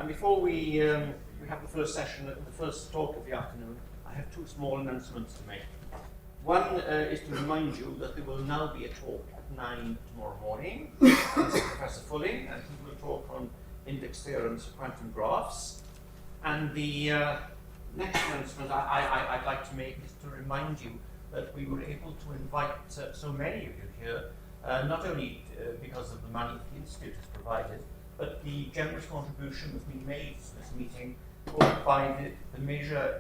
And before we have the first session, the first talk of the afternoon, I have two small announcements to make. One is to remind you that there will now be a talk at 9 tomorrow morning. This is Professor Fulling, and he will talk on index theorems for quantum graphs. And the next announcement I'd like to make is to remind you that we were able to invite so many of you here, not only because of the money that the Institute has provided, but the generous contribution that's been made to this meeting both by the major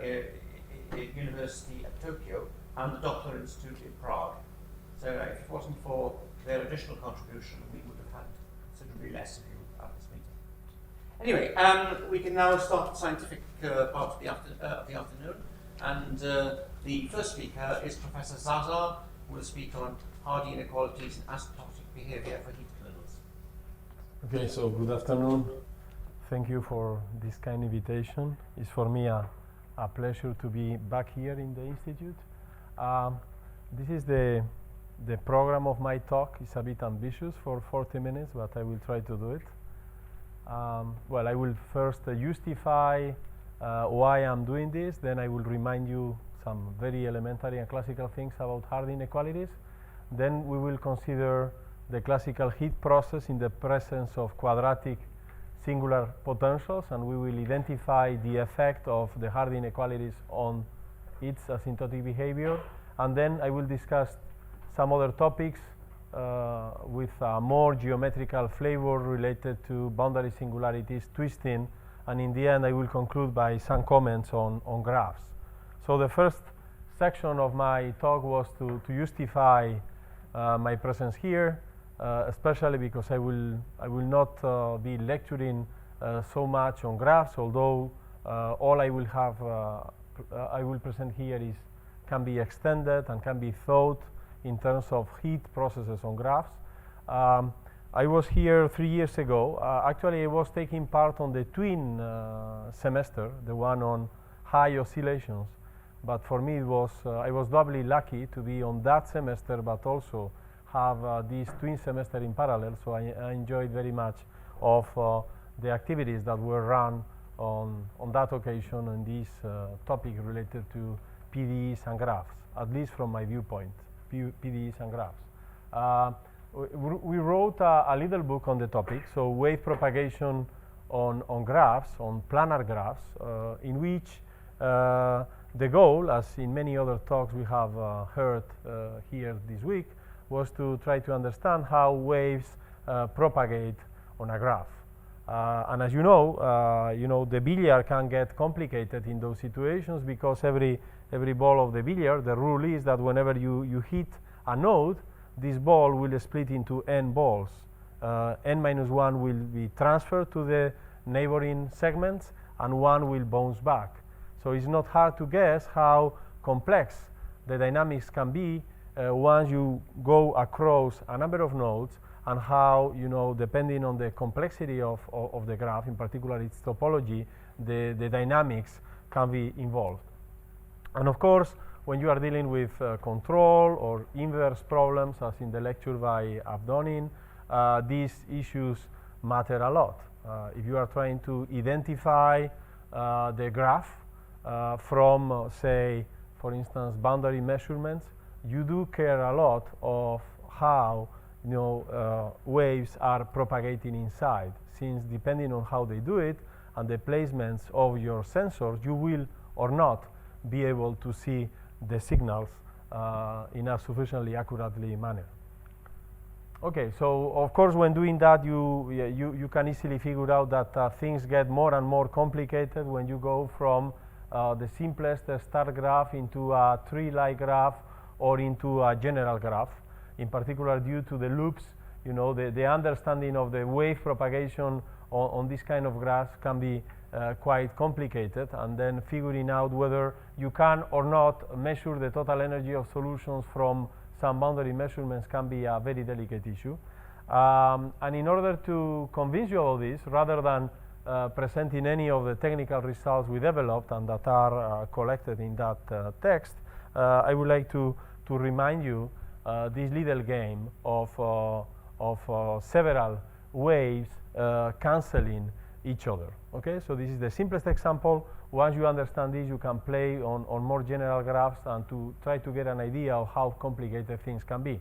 university at Tokyo and the Doppler Institute in Prague. So if it wasn't for their additional contribution, we would have had considerably less of you at this meeting. Anyway, we can now start the scientific part of the afternoon. And the first speaker is Professor Zaza, who will speak on Hardy inequalities and asymptotic behavior for heat kernels. Okay, so good afternoon. Thank you for this kind invitation. It's for me a pleasure to be back here in the Institute. This is the program of my talk. It's a bit ambitious for 40 minutes, but I will try to do it. Well, I will first justify why I'm doing this, then I will remind you some very elementary and classical things about Hardy inequalities. Then we will consider the classical heat process in the presence of quadratic singular potentials, and we will identify the effect of the Hardy inequalities on its asymptotic behavior. And then I will discuss some other topics with a more geometrical flavor related to boundary singularities, twisting, and in the end I will conclude by some comments on graphs. So the first section of my talk was to justify my presence here, especially because I will not be lecturing so much on graphs, although all I will have I will present here can be extended and can be thought in terms of heat processes on graphs. I was here 3 years ago. Actually, I was taking part on the twin semester, the one on high oscillations. But for me, I was doubly lucky to be on that semester, but also have this twin semester in parallel. So I enjoyed very much of the activities that were run on that occasion on this topic related to PDEs and graphs, at least from my viewpoint, PDEs and graphs. We wrote a little book on the topic, so wave propagation on graphs, on planar graphs, in which the goal, as in many other talks we have heard here this week, was to try to understand how waves propagate on a graph. And as you know, the billiard can get complicated in those situations because every ball of the billiard, the rule is that whenever you hit a node, this ball will split into n balls. N minus 1 will be transferred to the neighboring segments, and 1 will bounce back. So it's not hard to guess how complex the dynamics can be once you go across a number of nodes, and how, depending on the complexity of the graph, in particular its topology, the dynamics can be involved. And of course, when you are dealing with control or inverse problems, as in the lecture by Abdonin, these issues matter a lot. If you are trying to identify the graph from, say, for instance, boundary measurements, you do care a lot of how waves are propagating inside, since depending on how they do it and the placements of your sensors, you will or not be able to see the signals in a sufficiently accurately manner. Okay, so of course when doing that you can easily figure out that things get more and more complicated when you go from the simplest star graph into a tree-like graph or into a general graph, in particular due to the loops. The understanding of the wave propagation on this kind of graphs can be quite complicated, and then figuring out whether you can or not measure the total energy of solutions from some boundary measurements can be a very delicate issue. And in order to convince you of this, rather than presenting any of the technical results we developed and that are collected in that text, I would like to remind you this little game of several waves cancelling each other. Okay, so this is the simplest example. Once you understand this, you can play on more general graphs and to try to get an idea of how complicated things can be.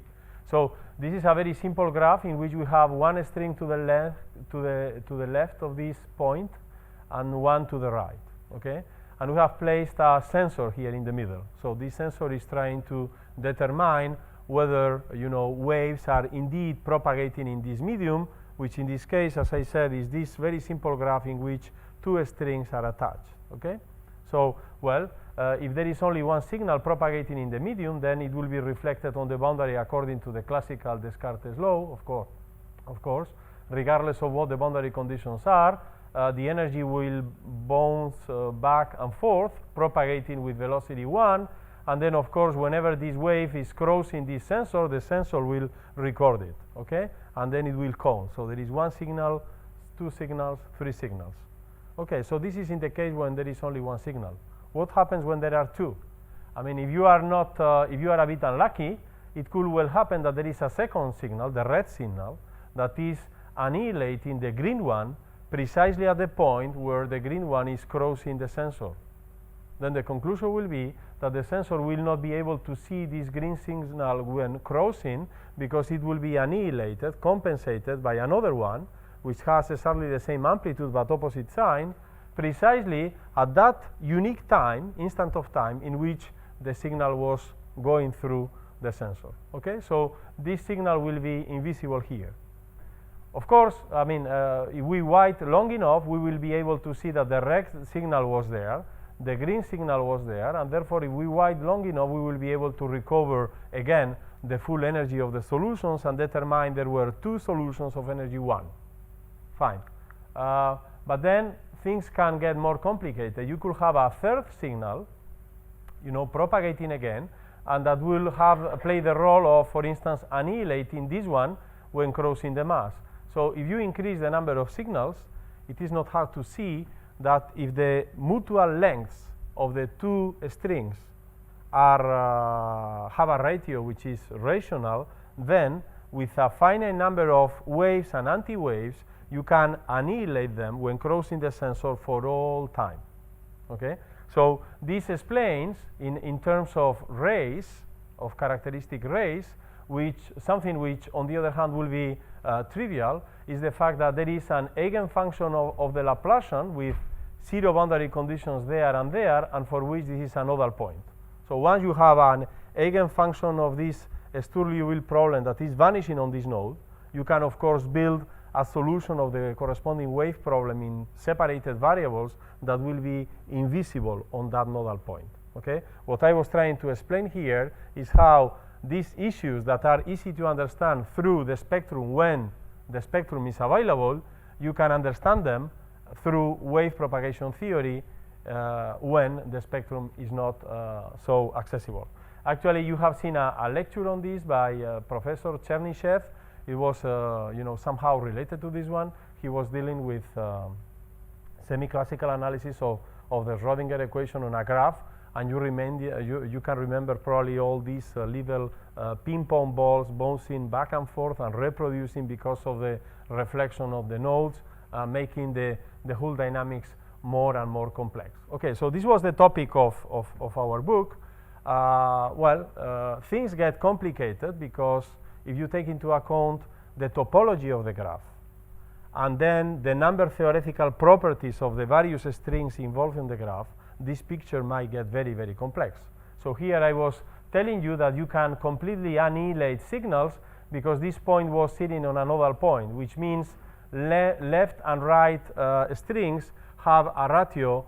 So this is a very simple graph in which we have one string to the left of this point and one to the right. Okay, and we have placed a sensor here in the middle. So this sensor is trying to determine whether waves are indeed propagating in this medium, which in this case, as I said, is this very simple graph in which two strings are attached. Okay, so well, if there is only one signal propagating in the medium, then it will be reflected on the boundary according to the classical Descartes law, of course, regardless of what the boundary conditions are. The energy will bounce back and forth, propagating with velocity 1, and then of course whenever this wave is crossing this sensor, the sensor will record it, okay, and then it will count. So there is one signal, two signals, three signals. Okay, so this is in the case when there is only one signal. What happens when there are two? I mean, if you are not, if you are a bit unlucky, it could well happen that there is a second signal, the red signal, that is annihilating the green one precisely at the point where the green one is crossing the sensor. Then the conclusion will be that the sensor will not be able to see this green signal when crossing because it will be annihilated, compensated by another one which has exactly the same amplitude but opposite sign, precisely at that unique time, instant of time, in which the signal was going through the sensor. Okay, so this signal will be invisible here. Of course, I mean, if we wait long enough, we will be able to see that the red signal was there, the green signal was there, and therefore if we wait long enough, we will be able to recover again the full energy of the solutions and determine there were two solutions of energy 1. Fine. But then things can get more complicated. You could have a third signal, propagating again, and that will play the role of, for instance, annihilating this one when crossing the mass. So if you increase the number of signals, it is not hard to see that if the mutual lengths of the two strings are have a ratio which is rational, then with a finite number of waves and anti-waves, you can annihilate them when crossing the sensor for all time. Okay, so this explains in terms of rays, of characteristic rays, something which on the other hand will be trivial, is the fact that there is an eigenfunction of the Laplacian with zero boundary conditions there, and for which this is a nodal point. So once you have an eigenfunction of this Sturley-Liouville problem that is vanishing on this node, you can of course build a solution of the corresponding wave problem in separated variables that will be invisible on that nodal point. Okay? What I was trying to explain here is how these issues that are easy to understand through the spectrum when the spectrum is available, you can understand them through wave propagation theory when the spectrum is not so accessible. Actually, you have seen a lecture on this by Professor Chernyshev. It was somehow related to this one. He was dealing with semi-classical analysis of the Schrödinger equation on a graph, and you can remember probably all these little ping-pong balls bouncing back and forth and reproducing because of the reflection of the nodes, making the whole dynamics more and more complex. Okay, so this was the topic of our book. Things get complicated because if you take into account the topology of the graph and then the number theoretical properties of the various strings involved in the graph, this picture might get very, very complex. So here I was telling you that you can completely annihilate signals because this point was sitting on a nodal point, which means left and right strings have a ratio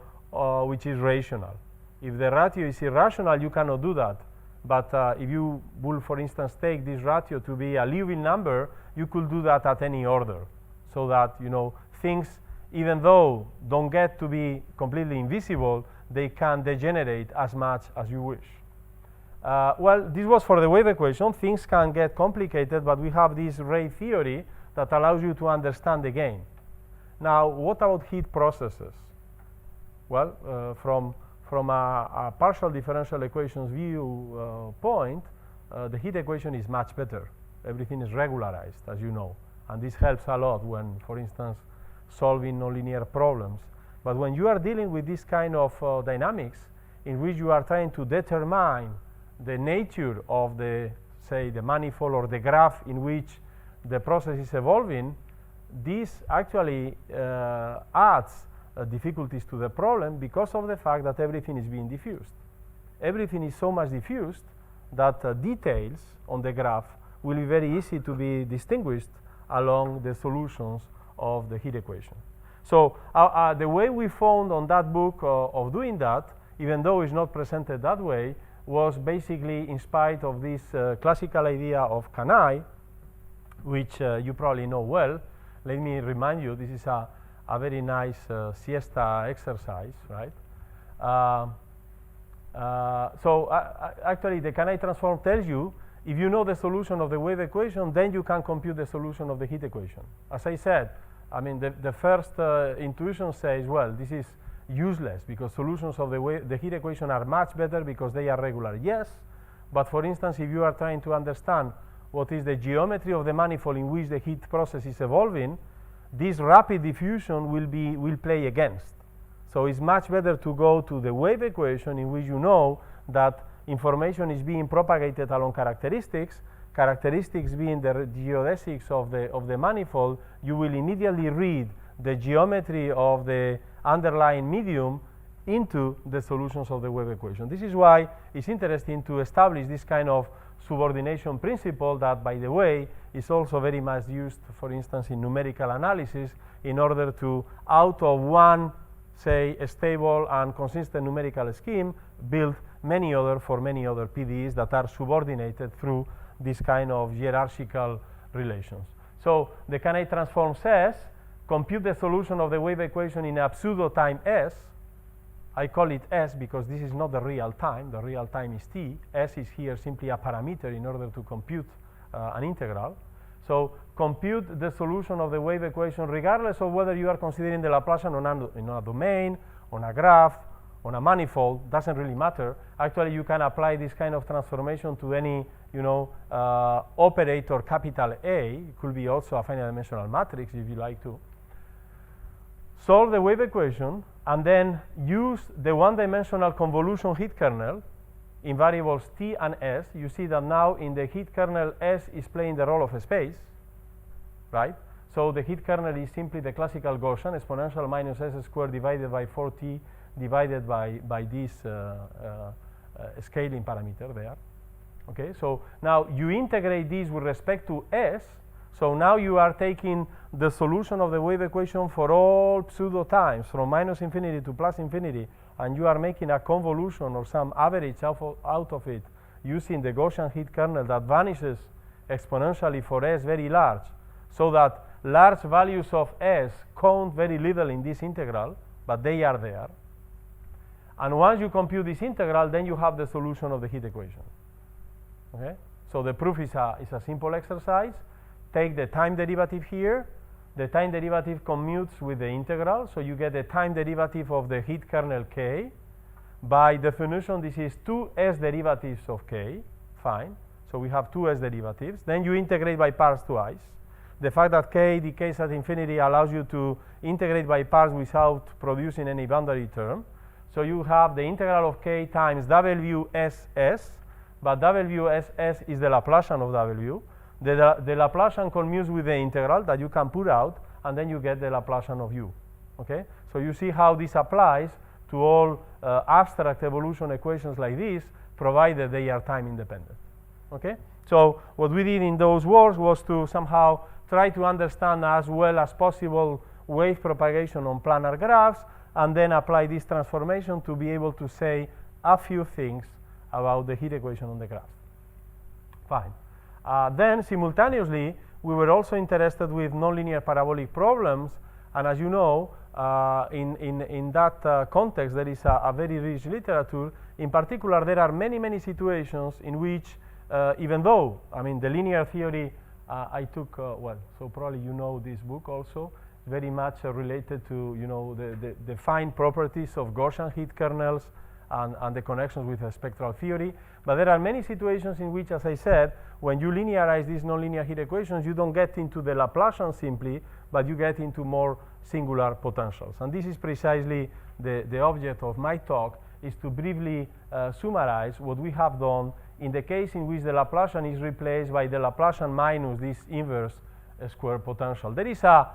which is rational. If the ratio is irrational, you cannot do that. But if you will, for instance, take this ratio to be a Liouville number, you could do that at any order, so that things, even though don't get to be completely invisible, they can degenerate as much as you wish. This was for the wave equation. Things can get complicated, but we have this ray theory that allows you to understand the game. Now, what about heat processes? Well, from a partial differential equations viewpoint, the heat equation is much better. Everything is regularized, as you know, and this helps a lot when, for instance, solving nonlinear problems. But when you are dealing with this kind of dynamics, in which you are trying to determine the nature of the, say, the manifold or the graph in which the process is evolving, this actually adds difficulties to the problem because of the fact that everything is being diffused. Everything is so much diffused that details on the graph will be very easy to be distinguished along the solutions of the heat equation. So the way we found on that book of doing that, even though it's not presented that way, was basically in spite of this classical idea of Kanai, which you probably know well. Let me remind you, this is a very nice siesta exercise, right? Actually, the Kanai transform tells you, if you know the solution of the wave equation, then you can compute the solution of the heat equation. As I said, I mean, the first intuition says, well, this is useless because solutions of the heat equation are much better because they are regular. Yes, but for instance, if you are trying to understand what is the geometry of the manifold in which the heat process is evolving, this rapid diffusion will play against. So it's much better to go to the wave equation in which you know that information is being propagated along characteristics. Characteristics being the geodesics of the manifold, you will immediately read the geometry of the underlying medium into the solutions of the wave equation. This is why it's interesting to establish this kind of subordination principle that, by the way, is also very much used, for instance, in numerical analysis in order to, out of one, say, a stable and consistent numerical scheme, build many other PDEs that are subordinated through this kind of hierarchical relations. So the Kanai transform says, compute the solution of the wave equation in a pseudo time S. I call it S because this is not the real time. The real time is t. S is here simply a parameter in order to compute an integral. So compute the solution of the wave equation regardless of whether you are considering the Laplacian on a domain, on a graph, on a manifold. Doesn't really matter. Actually, you can apply this kind of transformation to any operator capital A. It could be also a finite dimensional matrix if you like to. Solve the wave equation and then use the one-dimensional convolution heat kernel in variables t and s. You see that now in the heat kernel s is playing the role of a space, right? So the heat kernel is simply the classical Gaussian, exponential minus s squared divided by 4t divided by this scaling parameter there. Okay, so now you integrate this with respect to s. So now you are taking the solution of the wave equation for all pseudo times from minus infinity to plus infinity, and you are making a convolution or some average out of it using the Gaussian heat kernel that vanishes exponentially for s very large, so that large values of s count very little in this integral, but they are there. And once you compute this integral, then you have the solution of the heat equation. Okay? So the proof is a simple exercise. Take the time derivative here. The time derivative commutes with the integral, so you get the time derivative of the heat kernel k. By definition, this is two s derivatives of k. Fine. So we have two s derivatives. Then you integrate by parts twice. The fact that k decays at infinity allows you to integrate by parts without producing any boundary term. So you have the integral of k times WSS, but WSS is the Laplacian of W. The Laplacian commutes with the integral that you can put out, and then you get the Laplacian of U. Okay? So you see how this applies to all abstract evolution equations like this, provided they are time independent. Okay? So what we did in those works was to somehow try to understand as well as possible wave propagation on planar graphs, and then apply this transformation to be able to say a few things about the heat equation on the graph. Fine. Then simultaneously, we were also interested with nonlinear parabolic problems, and as you know, in that context, there is a very rich literature. In particular, there are many situations in which, even though, I mean, the linear theory I took, well, so probably you know this book also, very much related to, the fine properties of Gaussian heat kernels and the connections with spectral theory. But there are many situations in which, as I said, when you linearize these nonlinear heat equations, you don't get into the Laplacian simply, but you get into more singular potentials. And this is precisely the object of my talk, is to briefly summarize what we have done in the case in which the Laplacian is replaced by the Laplacian minus this inverse square potential. There is a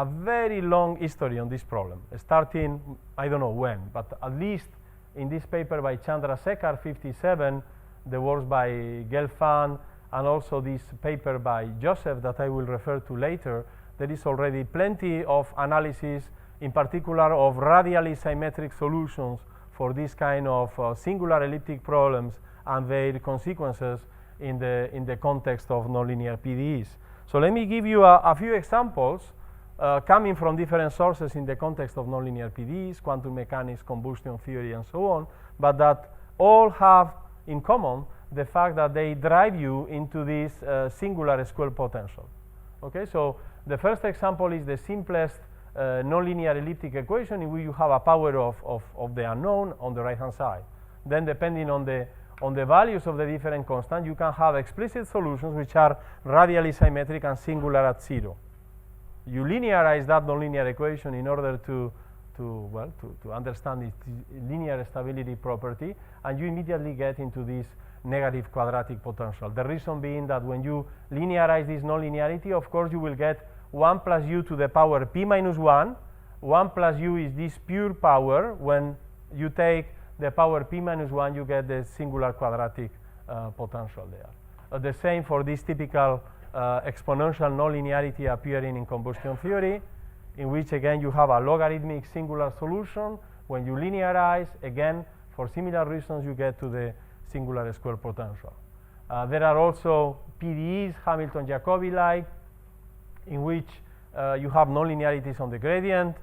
very long history on this problem, starting, I don't know when, but at least in this paper by Chandrasekhar, 57, the works by Gelfand, and also this paper by Joseph that I will refer to later, there is already plenty of analysis, in particular of radially symmetric solutions for this kind of singular elliptic problems and their consequences in the context of nonlinear PDEs. So let me give you a few examples coming from different sources in the context of nonlinear PDEs, quantum mechanics, combustion theory, and so on, but that all have in common the fact that they drive you into this singular square potential. Okay, so the first example is the simplest nonlinear elliptic equation in which you have a power of the unknown on the right-hand side. Then, depending on the values of the different constants, you can have explicit solutions which are radially symmetric and singular at zero. You linearize that nonlinear equation in order to understand its linear stability property, and you immediately get into this negative quadratic potential. The reason being that when you linearize this nonlinearity, of course, you will get 1 plus u to the power p minus 1. 1 plus u is this pure power. When you take the power p minus 1, you get the singular quadratic potential there. The same for this typical exponential nonlinearity appearing in combustion theory, in which again you have a logarithmic singular solution. When you linearize, again, for similar reasons, you get to the singular square potential. There are also PDEs, Hamilton-Jacobi-like, in which you have nonlinearities on the gradient.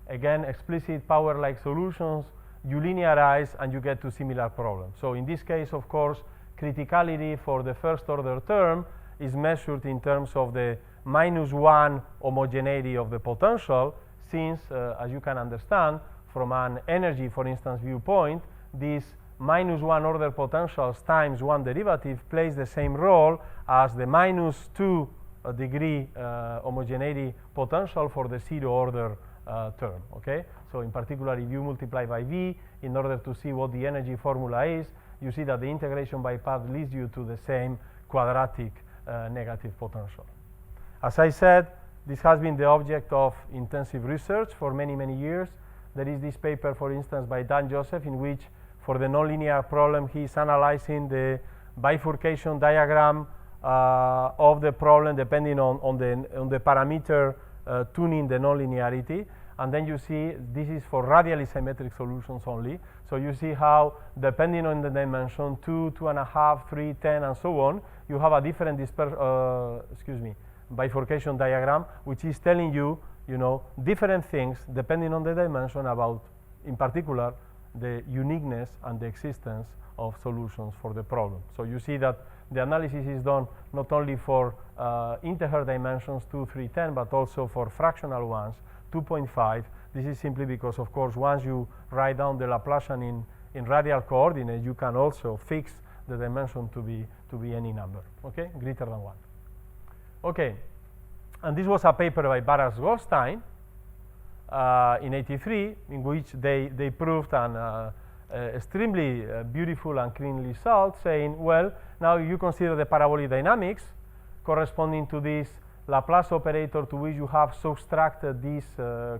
Again, explicit power-like solutions. You linearize and you get to similar problems. So in this case, of course, criticality for the first order term is measured in terms of the -1 homogeneity of the potential, since, as you can understand, from an energy, for instance, viewpoint, these -1 order potentials times 1 derivative plays the same role as the -2 degree homogeneity potential for the 0 order term. Okay, so in particular, if you multiply by v in order to see what the energy formula is, you see that the integration by path leads you to the same quadratic negative potential. As I said, this has been the object of intensive research for many years. There is this paper, for instance, by Dan Joseph, in which for the nonlinear problem he is analyzing the bifurcation diagram of the problem depending on the parameter tuning the nonlinearity, and then you see this is for radially symmetric solutions only. So you see how, depending on the dimension 2, 2.5, 3, 10, and so on, you have a different bifurcation diagram, which is telling you, different things depending on the dimension about, in particular, the uniqueness and the existence of solutions for the problem. So you see that the analysis is done not only for integer dimensions 2, 3, 10, but also for fractional ones, 2.5. This is simply because, of course, once you write down the Laplacian in radial coordinates, you can also fix the dimension to be any number, okay, greater than 1. Okay, and this was a paper by Baras-Goldstein in '83, in which they proved an extremely beautiful and clean result, saying, well, now you consider the parabolic dynamics corresponding to this Laplace operator to which you have subtracted this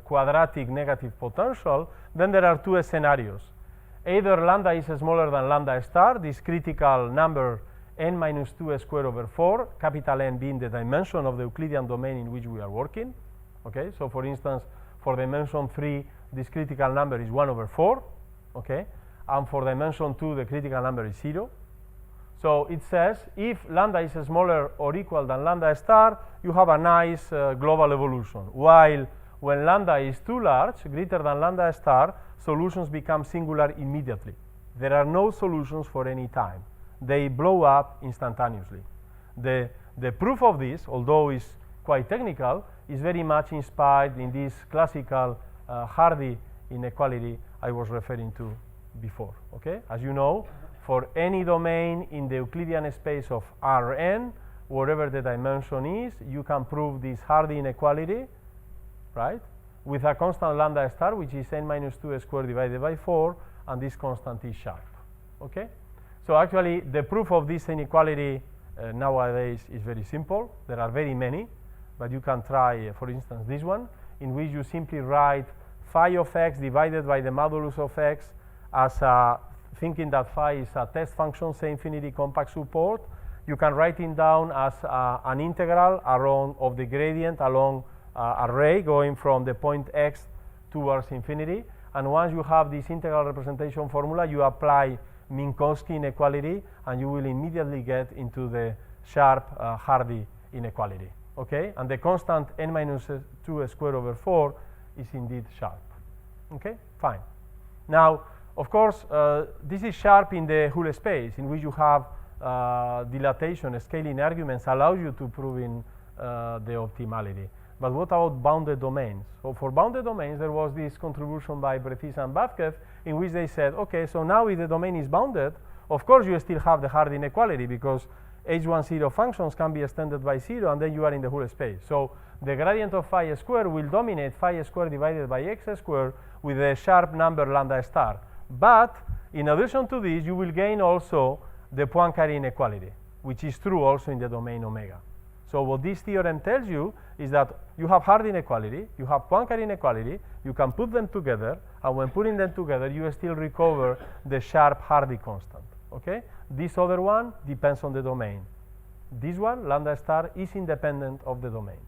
quadratic negative potential, then there are two scenarios. Either lambda is smaller than lambda star, this critical number n minus 2 squared over 4, capital N being the dimension of the Euclidean domain in which we are working. Okay, so for instance, for dimension 3, this critical number is 1 over 4, okay, and for dimension 2, the critical number is 0. So it says if lambda is smaller or equal than lambda star, you have a nice global evolution, while when lambda is too large, greater than lambda star, solutions become singular immediately. There are no solutions for any time. They blow up instantaneously. The proof of this, although is quite technical, is very much inspired in this classical Hardy inequality I was referring to before. Okay, as you know, for any domain in the Euclidean space of Rn, whatever the dimension is, you can prove this Hardy inequality, right, with a constant lambda star, which is n minus 2 squared divided by 4, and this constant is sharp. Okay, so actually the proof of this inequality nowadays is very simple. There are very many, but you can try, for instance, this one, in which you simply write phi of x divided by the modulus of x as thinking that phi is a test function, say infinity compact support. You can write it down as an integral around of the gradient along a ray going from the point x towards infinity. And once you have this integral representation formula, you apply Minkowski inequality, and you will immediately get into the sharp Hardy inequality. Okay, and the constant n minus 2 squared over 4 is indeed sharp. Okay, fine. Now, of course, this is sharp in the Hull space, in which you have dilatation. Scaling arguments allows you to prove in the optimality. But what about bounded domains? So for bounded domains, there was this contribution by Bretis and Bavkev, in which they said, okay, so now if the domain is bounded, of course you still have the Hardy inequality, because H10 functions can be extended by 0, and then you are in the Hull space. So the gradient of phi squared will dominate phi squared divided by x squared with a sharp number lambda star. But in addition to this, you will gain also the Poincaré inequality, which is true also in the domain omega. So what this theorem tells you is that you have Hardy inequality, you have Poincaré inequality, you can put them together, and when putting them together, you still recover the sharp Hardy constant. Okay? This other one depends on the domain. This one, lambda star, is independent of the domain.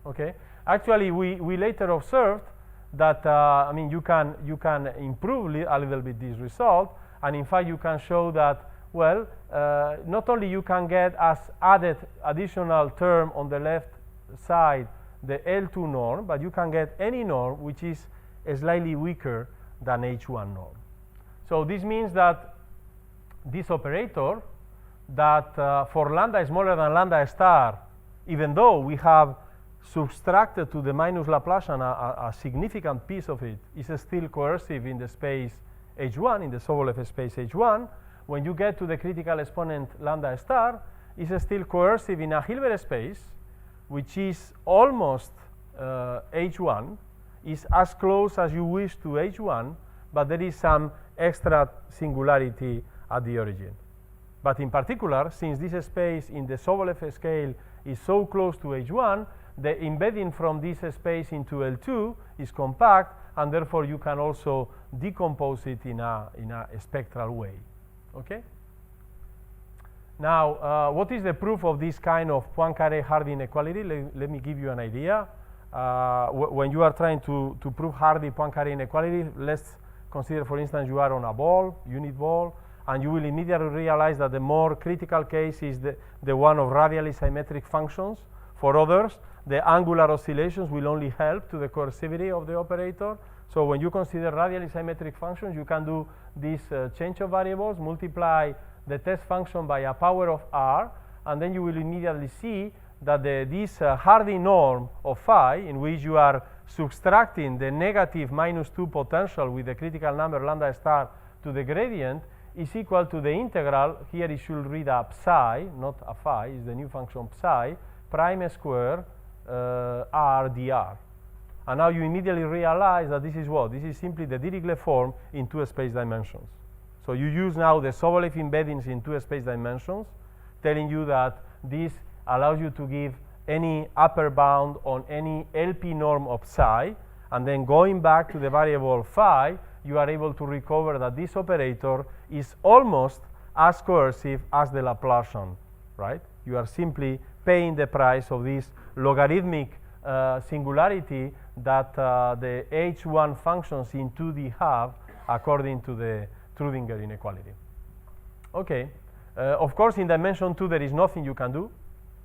Okay? Actually, we later observed that I mean, you can improve a little bit this result, and in fact you can show that, well, not only you can get as additional term on the left side the L2 norm, but you can get any norm which is slightly weaker than H1 norm. So this means that this operator, that for lambda smaller than lambda star, even though we have subtracted to the minus Laplacian a significant piece of it, is still coercive in the space H1, in the Sobolev space H1. When you get to the critical exponent lambda star, is still coercive in a Hilbert space, which is almost H1, is as close as you wish to H1, but there is some extra singularity at the origin. But in particular, since this space in the Sobolev scale is so close to H1, the embedding from this space into L2 is compact, and therefore you can also decompose it in a spectral way. Okay? Now, what is the proof of this kind of Poincaré Hardy inequality? Let me give you an idea. When you are trying to prove Hardy Poincaré inequality, let's consider, for instance, you are on a ball, unit ball, and you will immediately realize that the more critical case is the one of radially symmetric functions. For others, the angular oscillations will only help to the coercivity of the operator. So when you consider radially symmetric functions, you can do this change of variables, multiply the test function by a power of r, and then you will immediately see that this Hardy norm of phi, in which you are subtracting the negative -2 potential with the critical number lambda star to the gradient, is equal to the integral. Here it should read a psi, not a phi, is the new function psi, prime square r dr. And now you immediately realize that this is what? This is simply the Dirichlet form in 2 space dimensions. So you use now the Sobolev embeddings in 2 space dimensions, telling you that this allows you to give any upper bound on any LP norm of psi, and then going back to the variable phi, you are able to recover that this operator is almost as coercive as the Laplacian, right? You are simply paying the price of this logarithmic singularity that the H1 functions in 2D have according to the Schrödinger inequality. Okay, of course in dimension 2 there is nothing you can do.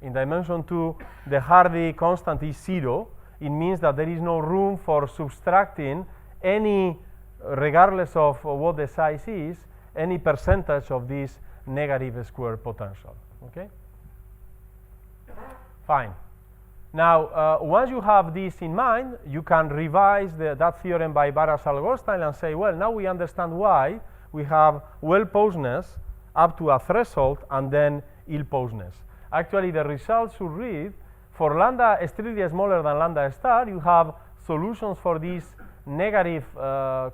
In dimension 2 the Hardy constant is 0. It means that there is no room for subtracting any, regardless of what the size is, any percentage of this negative square potential. Okay? Fine. Now, once you have this in mind, you can revise that theorem by Barras-Algol-Style and say, well, now we understand why we have well-posedness up to a threshold and then ill-posedness. Actually, the results should read, for lambda strictly smaller than lambda star, you have solutions for this negative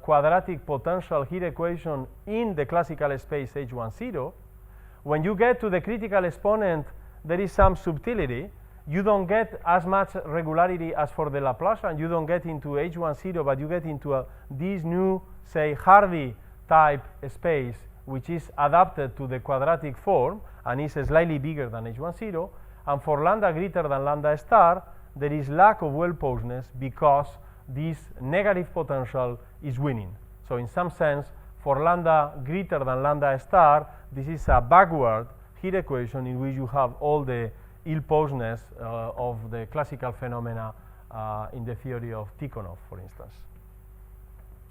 quadratic potential heat equation in the classical space H10. When you get to the critical exponent, there is some subtlety. You don't get as much regularity as for the Laplacian. You don't get into H10, but you get into this new, say, Hardy type space, which is adapted to the quadratic form and is slightly bigger than H10. And for lambda greater than lambda star, there is lack of well-posedness because this negative potential is winning. So in some sense, for lambda greater than lambda star, this is a backward heat equation in which you have all the ill-posedness of the classical phenomena in the theory of Tikhonov, for instance.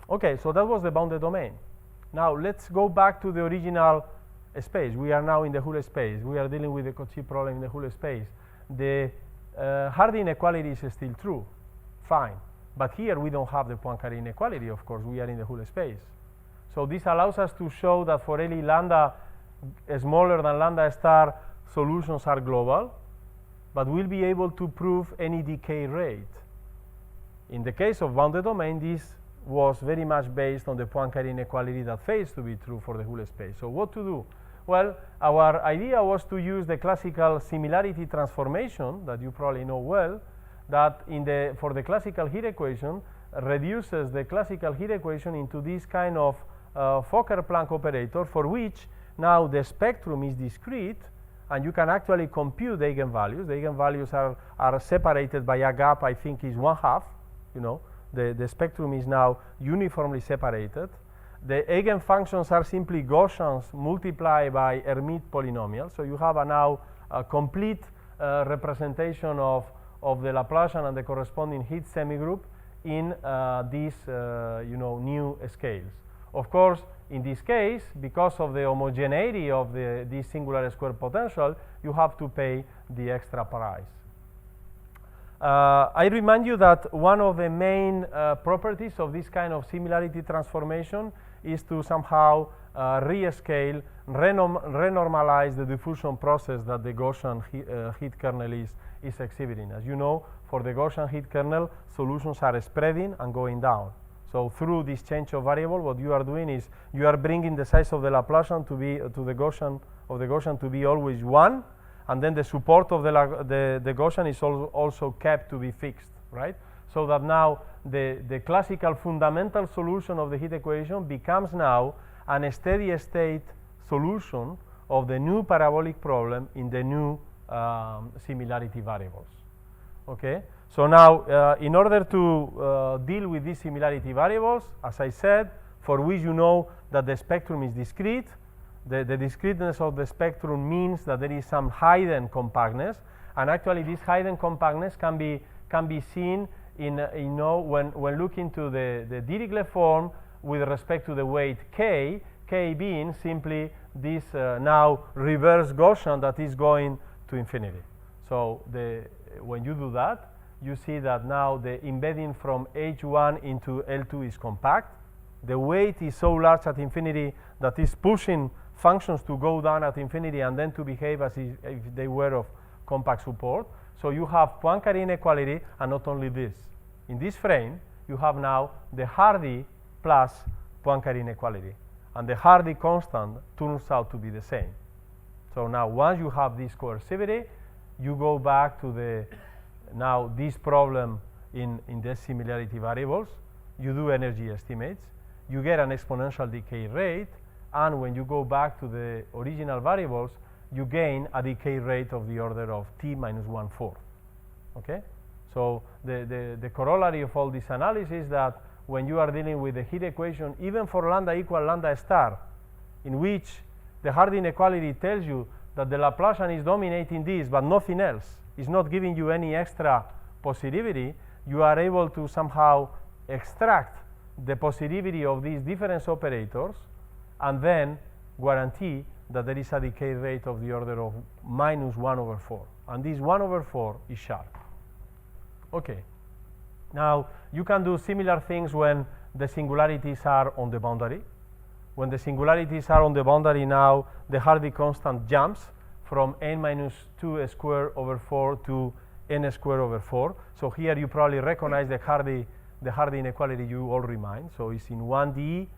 Okay, so that was the bounded domain. Now let's go back to the original space. We are now in the Hule space. We are dealing with the Cauchy problem in the Hule space. The Hardy inequality is still true, fine. But here we don't have the Poincaré inequality, of course. We are in the Hule space. So this allows us to show that for any lambda smaller than lambda star, solutions are global, but we'll be able to prove any decay rate. In the case of bounded domain, this was very much based on the Poincaré inequality that fails to be true for the Hule space. So what to do? Well, our idea was to use the classical similarity transformation that you probably know well, that for the classical heat equation reduces the classical heat equation into this kind of Fokker-Planck operator, for which now the spectrum is discrete, and you can actually compute the eigenvalues. The eigenvalues are separated by a gap, I think is 1/2. You know, the spectrum is now uniformly separated. The eigenfunctions are simply Gaussians multiplied by Hermite polynomials. So you have now a complete representation of the Laplacian and the corresponding heat semigroup in these new scales. Of course, in this case, because of the homogeneity of this singular square potential, you have to pay the extra price. I remind you that one of the main properties of this kind of similarity transformation is to somehow rescale, renormalize the diffusion process that the Gaussian heat kernel is exhibiting. As you know, for the Gaussian heat kernel, solutions are spreading and going down. So through this change of variable, what you are doing is you are bringing the size of the Laplacian to the Gaussian to be always 1, and then the support of the Gaussian is also kept to be fixed, right? So that now the classical fundamental solution of the heat equation becomes now an steady state solution of the new parabolic problem in the new similarity variables. Okay, so now in order to deal with these similarity variables, as I said, for which you know that the spectrum is discrete, the discreteness of the spectrum means that there is some hidden compactness, and actually this hidden compactness can be seen in when looking to the Dirichlet form with respect to the weight k being simply this now reverse Gaussian that is going to infinity. So when you do that, you see that now the embedding from H1 into L2 is compact. The weight is so large at infinity that is pushing functions to go down at infinity and then to behave as if they were of compact support. So you have Poincaré inequality, and not only this. In this frame, you have now the Hardy plus Poincaré inequality, and the Hardy constant turns out to be the same. So now once you have this coercivity, you go back to this problem in the similarity variables. You do energy estimates, you get an exponential decay rate, and when you go back to the original variables, you gain a decay rate of the order of t minus 1/4. Okay, so the corollary of all this analysis is that when you are dealing with the heat equation, even for lambda equal lambda star, in which the Hardy inequality tells you that the Laplacian is dominating this but nothing else, is not giving you any extra positivity, you are able to somehow extract the positivity of these difference operators and then guarantee that there is a decay rate of the order of minus 1/4. And this 1/4 is sharp. Okay. Now, you can do similar things when the singularities are on the boundary. When the singularities are on the boundary now, the Hardy constant jumps from n minus 2 squared over 4 to n squared over 4. So here you probably recognize the Hardy inequality you all remind. So it's in 1D,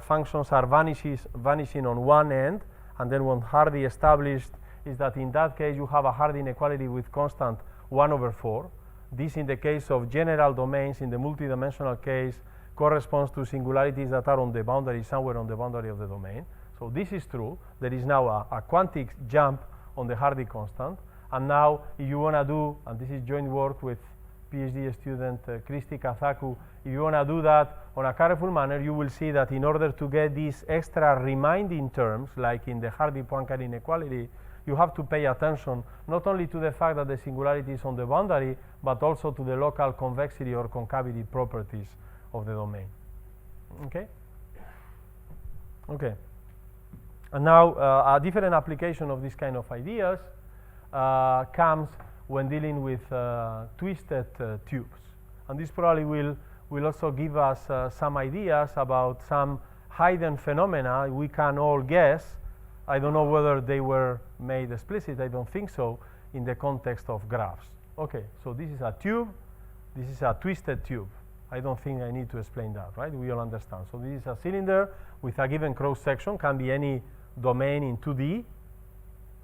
functions are vanishing on one end, and then what Hardy established is that in that case you have a Hardy inequality with constant 1 over 4. This, in the case of general domains, in the multidimensional case, corresponds to singularities that are on the boundary, somewhere on the boundary of the domain. So this is true. There is now a quantic jump on the Hardy constant. And now, if you want to do, and this is joint work with PhD student Kristi Kazaku, if you want to do that on a careful manner, you will see that in order to get these extra reminding terms, like in the Hardy-Poincare inequality, you have to pay attention not only to the fact that the singularity is on the boundary, but also to the local convexity or concavity properties of the domain. Okay? Okay. And now a different application of this kind of ideas comes when dealing with twisted tubes. And this probably will also give us some ideas about some hidden phenomena we can all guess. I don't know whether they were made explicit, I don't think so, in the context of graphs. Okay, so this is a tube, this is a twisted tube. I don't think I need to explain that, right? We all understand. So this is a cylinder with a given cross section, can be any domain in 2D.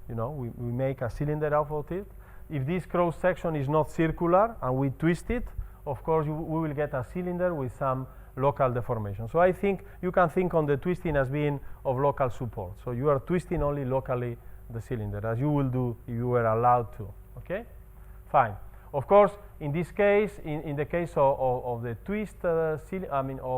You know, we make a cylinder out of it. If this cross section is not circular and we twist it, of course we will get a cylinder with some local deformation. So I think you can think on the twisting as being of local support. So you are twisting only locally the cylinder, as you will do if you were allowed to. Okay? Fine. Of course, in this case, in the case of the twist, of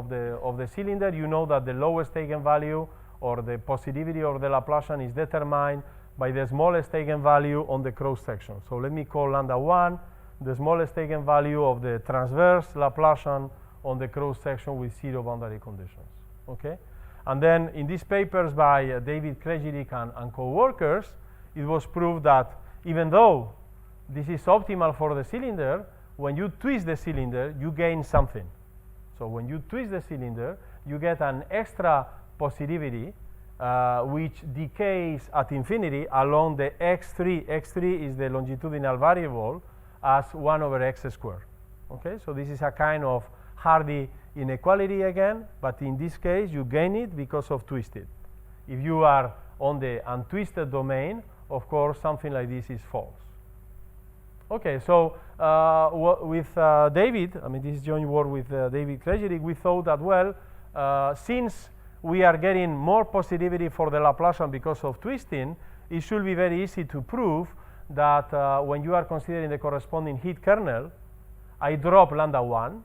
the cylinder, you know that the lowest eigenvalue or the positivity of the Laplacian is determined by the smallest eigenvalue on the cross section. So let me call lambda 1 the smallest eigenvalue of the transverse Laplacian on the cross section with 0 boundary conditions. Okay? And then in these papers by David Krejcik and co-workers, it was proved that even though this is optimal for the cylinder, when you twist the cylinder, you gain something. So when you twist the cylinder, you get an extra positivity which decays at infinity along the x3. x3 is the longitudinal variable as 1 over x squared. Okay, so this is a kind of Hardy inequality again, but in this case you gain it because of twisted. If you are on the untwisted domain, of course something like this is false. Okay, so with David, I mean this is joint work with David Krejcik, we thought that, well, since we are getting more positivity for the Laplacian because of twisting, it should be very easy to prove that when you are considering the corresponding heat kernel, I drop lambda 1,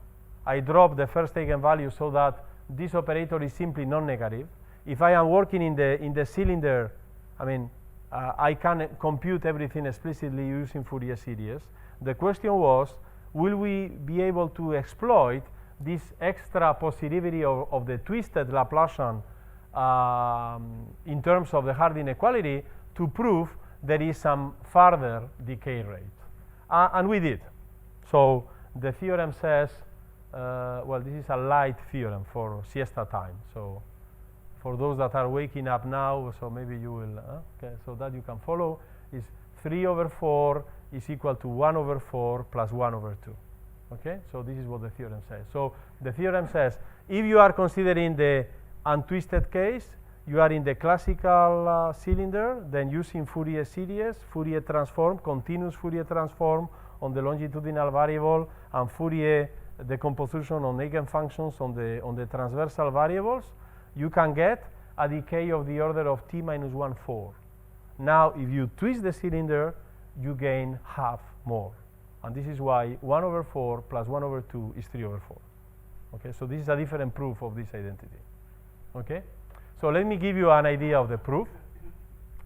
I drop the first eigenvalue so that this operator is simply non-negative. If I am working in the cylinder, I mean, I can compute everything explicitly using Fourier series. The question was, will we be able to exploit this extra positivity of the twisted Laplacian in terms of the Hardy inequality to prove there is some further decay rate? And we did. So the theorem says, well, this is a light theorem for siesta time. So for those that are waking up now, so maybe you will, okay, so that you can follow, is 3 over 4 is equal to 1 over 4 plus 1 over 2. Okay, so this is what the theorem says. So the theorem says, if you are considering the untwisted case, you are in the classical cylinder, then using Fourier series, Fourier transform, continuous Fourier transform on the longitudinal variable, and Fourier decomposition on eigenfunctions on the transversal variables, you can get a decay of the order of t minus 1/4. Now, if you twist the cylinder, you gain half more. And this is why 1 over 4 plus 1 over 2 is 3 over 4. Okay, so this is a different proof of this identity. Okay, so let me give you an idea of the proof.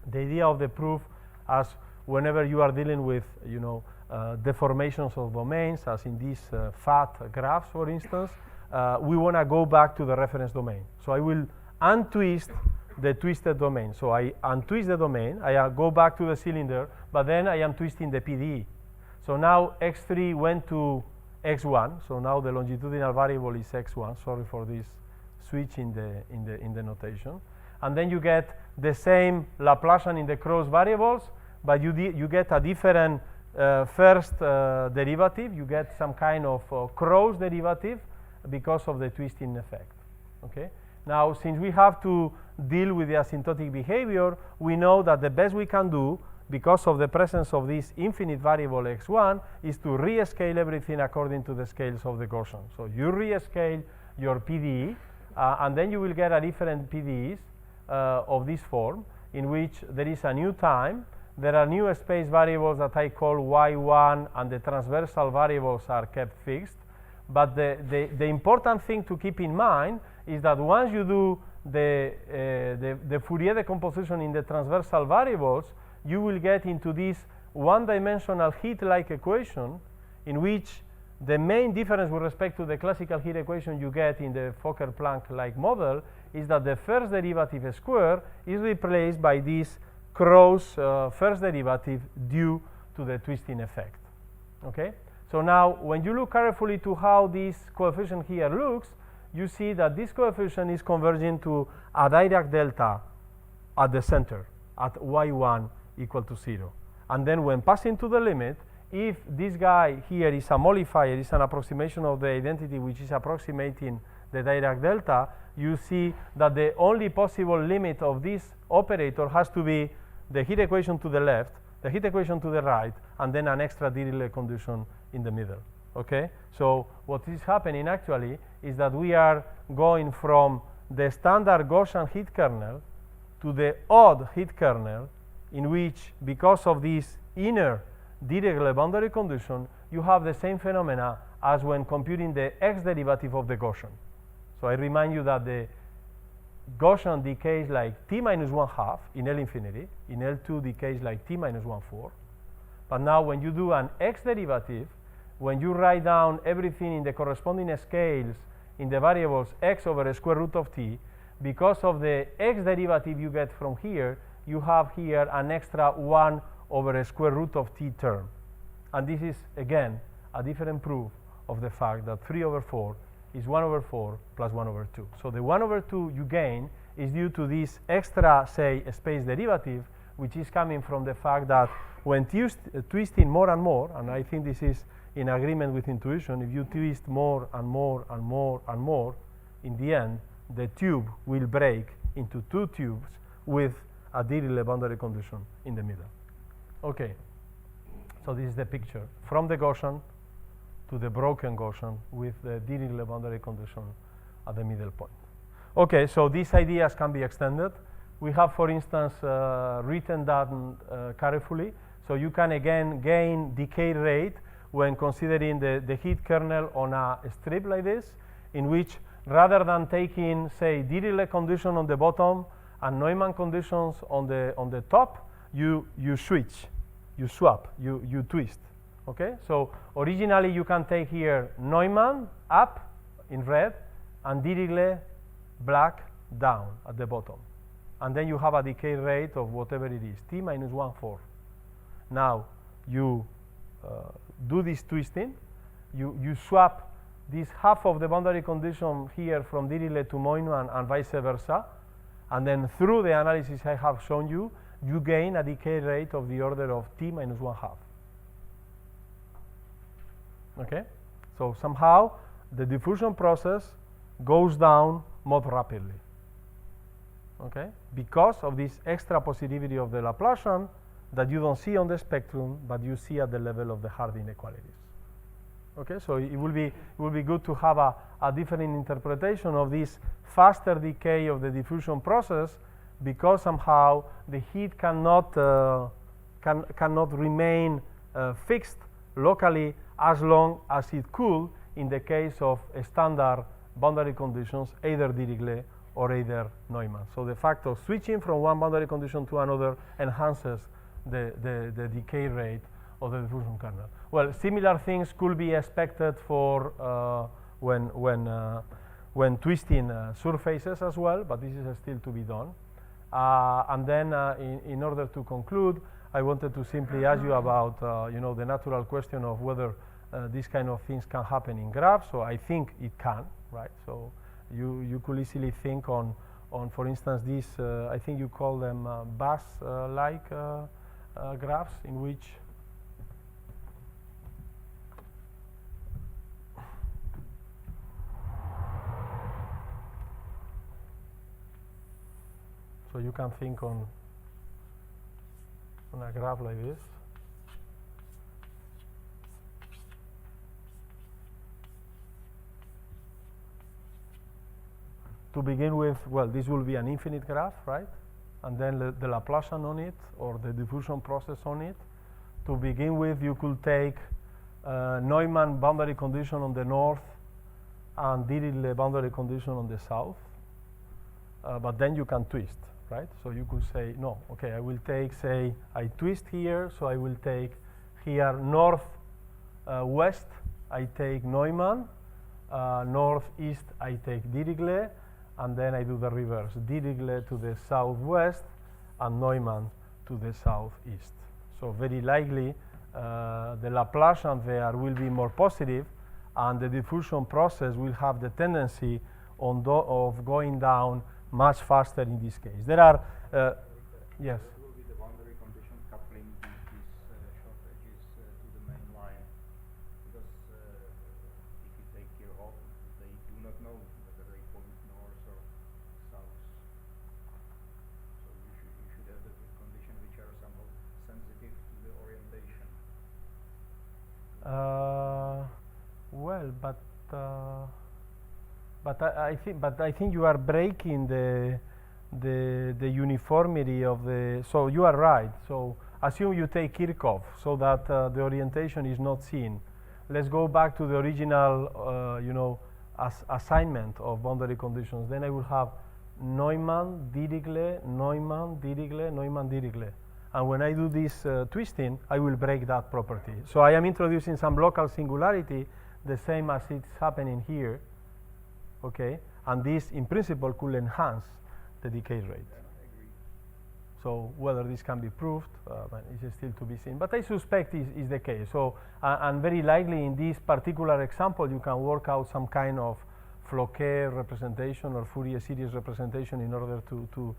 The idea of the proof, as whenever you are dealing with, you know, deformations of domains, as in these fat graphs, for instance, we want to go back to the reference domain. So I will untwist the twisted domain. So I untwist the domain, I go back to the cylinder, but then I am twisting the PDE. So now x3 went to x1. So now the longitudinal variable is x1. Sorry for this switch in the notation. And then you get the same Laplacian in the cross variables, but you get a different first derivative. You get some kind of cross derivative because of the twisting effect. Okay. Now, since we have to deal with the asymptotic behavior, we know that the best we can do, because of the presence of this infinite variable x1, is to rescale everything according to the scales of the Gaussian. So you rescale your PDE, and then you will get a different PDEs of this form, in which there is a new time, there are new space variables that I call y1, and the transversal variables are kept fixed. But the important thing to keep in mind is that once you do the Fourier decomposition in the transversal variables, you will get into this one-dimensional heat-like equation, in which the main difference with respect to the classical heat equation you get in the Fokker-Planck-like model is that the first derivative square is replaced by this cross first derivative due to the twisting effect. Okay? So now, when you look carefully to how this coefficient here looks, you see that this coefficient is converging to a Dirac delta at the center, at y1 equal to 0. And then when passing to the limit, if this guy here is a mollifier, is an approximation of the identity which is approximating the Dirac delta, you see that the only possible limit of this operator has to be the heat equation to the left, the heat equation to the right, and then an extra Dirichlet condition in the middle. Okay? So what is happening actually is that we are going from the standard Gaussian heat kernel to the odd heat kernel, in which, because of this inner Dirichlet boundary condition, you have the same phenomena as when computing the x derivative of the Gaussian. So I remind you that the Gaussian decays like t minus 1/2 in L infinity, in L2 decays like t minus 1/4. But now when you do an x derivative, when you write down everything in the corresponding scales in the variables x over the square root of t, because of the x derivative you get from here, you have here an extra 1 over the square root of t term. And this is, again, a different proof of the fact that 3 over 4 is 1 over 4 plus 1 over 2. So the 1 over 2 you gain is due to this extra, say, space derivative, which is coming from the fact that when twisting more and more, and I think this is in agreement with intuition, if you twist more and more and more and more, in the end, the tube will break into two tubes with a Dirichlet boundary condition in the middle. Okay, so this is the picture from the Gaussian to the broken Gaussian with the Dirichlet boundary condition at the middle point. Okay, so these ideas can be extended. We have, for instance, written down carefully, so you can again gain decay rate when considering the heat kernel on a strip like this, in which rather than taking, say, Dirichlet condition on the bottom and Neumann conditions on the top, you switch, you swap, you twist. Okay, so originally you can take here Neumann up in red and Dirichlet black down at the bottom, and then you have a decay rate of whatever it is, t minus 1/4. Now you do this twisting, you swap this half of the boundary condition here from Dirichlet to Neumann and vice versa, and then through the analysis I have shown you, you gain a decay rate of the order of t minus 1/2. Okay, so somehow the diffusion process goes down more rapidly. Okay, because of this extra positivity of the Laplacian that you don't see on the spectrum, but you see at the level of the hard inequalities. Okay, so it will be good to have a different interpretation of this faster decay of the diffusion process, because somehow the heat cannot remain fixed locally as long as it could in the case of standard boundary conditions, either Dirichlet or either Neumann. So the fact of switching from one boundary condition to another enhances the decay rate of the diffusion kernel. Well, similar things could be expected for when twisting surfaces as well, but this is still to be done. And then in order to conclude, I wanted to simply ask you about, the natural question of whether these kind of things can happen in graphs. So I think it can, right? So you could easily think on for instance, these, I think you call them bus-like graphs in which so you can think on a graph like this. To begin with, well, this will be an infinite graph, right? And then the Laplacian on it, or the diffusion process on it. To begin with, you could take Neumann boundary condition on the north and Dirichlet boundary condition on the south. But then you can twist, right? So you could say, no, okay, I will take, say, I twist here, so I will take here north, west, I take Neumann, northeast, I take Dirichlet, and then I do the reverse, Dirichlet to the southwest and Neumann to the southeast. So very likely the Laplacian there will be more positive, and the diffusion process will have the tendency of going down much faster in this case. There are, yes? What will be the boundary condition coupling these short edges to the main line? Because if you take here off, they do not know whether they point north or south. So you should have the conditions which are somehow sensitive to the orientation. Well, but I think you are breaking the uniformity of the. So you are right. So assume you take Kirchhoff, so that the orientation is not seen. Let's go back to the original, assignment of boundary conditions. Then I will have Neumann, Dirichlet, Neumann, Dirichlet, Neumann, Dirichlet. And when I do this twisting, I will break that property. So I am introducing some local singularity, the same as it's happening here. Okay, and this in principle could enhance the decay rate. Yeah, I agree. So whether this can be proved is still to be seen, but I suspect is the case. So and very likely in this particular example you can work out some kind of Floquet representation or Fourier series representation in order to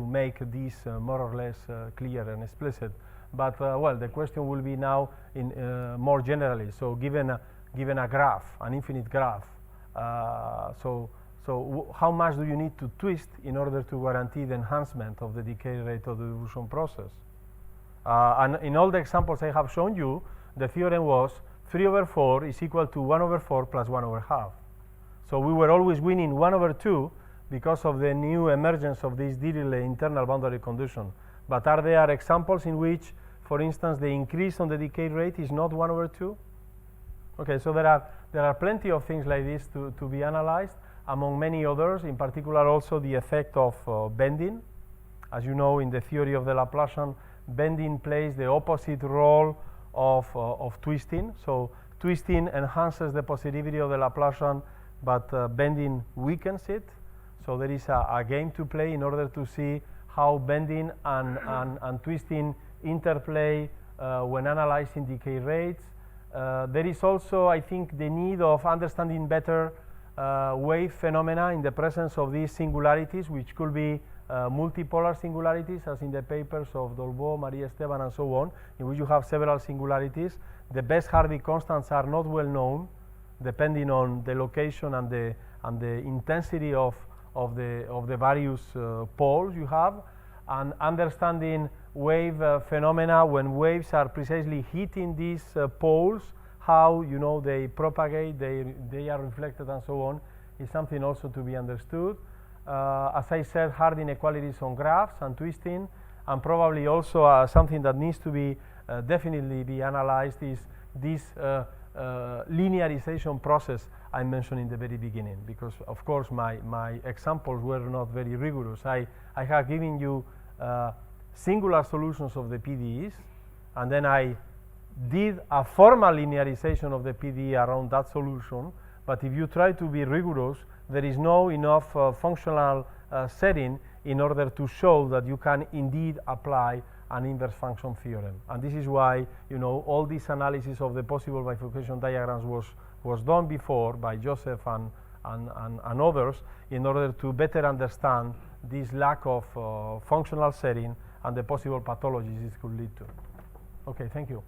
make this more or less clear and explicit. But well, the question will be now in more generally. So given a graph, an infinite graph. So how much do you need to twist in order to guarantee the enhancement of the decay rate of the diffusion process? And in all the examples I have shown you, the theorem was 3/4 is equal to 1/4 plus 1/2. So we were always winning 1/2 because of the new emergence of this Dirichlet internal boundary condition. But are there examples in which, for instance, the increase on the decay rate is not 1/2? Okay, so there are plenty of things like this to be analyzed, among many others, in particular also the effect of bending. As you know, in the theory of the Laplacian, bending plays the opposite role of twisting. So twisting enhances the positivity of the Laplacian, but bending weakens it. So there is a game to play in order to see how bending and twisting interplay when analyzing decay rates. There is also, I think, the need of understanding better wave phenomena in the presence of these singularities, which could be multipolar singularities, as in the papers of Dolbeau, Maria Esteban, and so on, in which you have several singularities. The best Hardy constants are not well known, depending on the location and the intensity of the various poles you have, and understanding wave phenomena when waves are precisely hitting these poles, how they propagate, they are reflected, and so on, is something also to be understood. As I said, hard inequalities on graphs and twisting, and probably also something that needs to be definitely be analyzed is this linearization process I mentioned in the very beginning, because of course my examples were not very rigorous. I have given you singular solutions of the PDEs, and then I did a formal linearization of the PDE around that solution. But if you try to be rigorous, there is no enough functional setting in order to show that you can indeed apply an inverse function theorem. And this is why, you know, all this analysis of the possible bifurcation diagrams was done before by Joseph and others in order to better understand this lack of functional setting and the possible pathologies this could lead to. Okay, thank you.